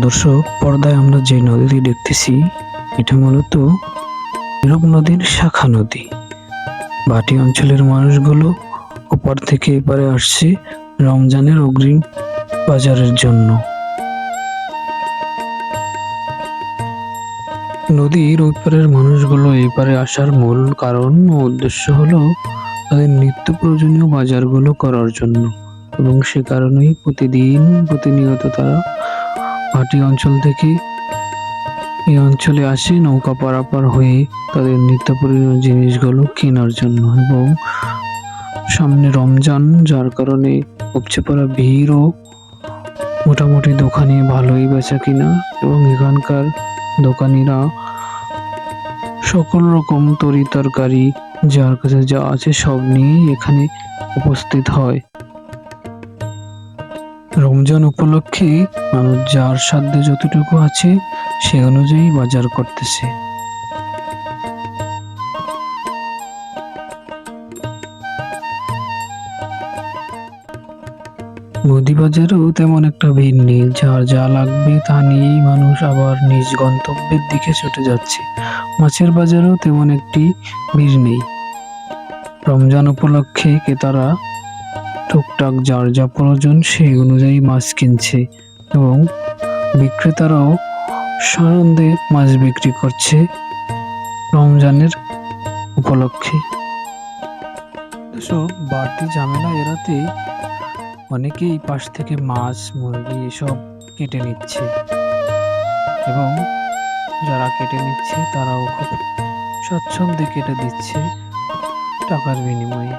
দর্শক, পর্দায় আমরা যে নদীটি দেখতেছি এটা মূলত রূপ নদীর শাখা নদী। ভাটি অঞ্চলের মানুষগুলো ওপার থেকে এপারে আসছে রমজানের অগ্রিম বাজারের জন্য। নদীর ওপারের মানুষগুলো এপারে আসার মূল কারণ ও উদ্দেশ্য হলো তাদের নিত্য প্রয়োজনীয় বাজারগুলো করার জন্য, এবং সে কারণেই প্রতিনিয়ত তারা ভাটি অঞ্চল থেকে এই অঞ্চলে আসে নৌকা পারাপার হয়ে তাদের নিত্য প্রয়োজনীয় জিনিসগুলো কেনার জন্য। এবং সামনে রমজান, যার কারণে উপচে পড়া ভিড়ও মোটামুটি দোকানে ভালোই বেচা কিনা, এবং এখানকার দোকানিরা সকল রকম তরি তরকারি যার কাছে যা আছে সব নিয়েই এখানে উপস্থিত হয়। রমজান উপলক্ষে মানুষ যার সাধ্যে যতটুকু আছে সে অনুযায়ী বাজার করতেছে। মুদি বাজারেও তেমন একটা ভিড় নেই, যার যা লাগবে তা নিয়েই মানুষ আবার নিজ গন্তব্যের দিকে ছুটে যাচ্ছে। মাছের বাজারেও তেমন একটি ভিড় নেই। রমজান উপলক্ষে ক্রেতারা টুকটাক যার যা প্রয়োজন সেই অনুযায়ী মাছ কিনছে, এবং বিক্রেতারাও সানন্দে মাছ বিক্রি করছে রমজানের উপলক্ষে। সব বাড়তি ঝামেলা এড়াতে অনেকেই পাশ থেকে মাছ, মুরগি এসব কেটে নিচ্ছে, এবং যারা কেটে নিচ্ছে তারাও খুব স্বচ্ছন্দে কেটে দিচ্ছে টাকার বিনিময়ে।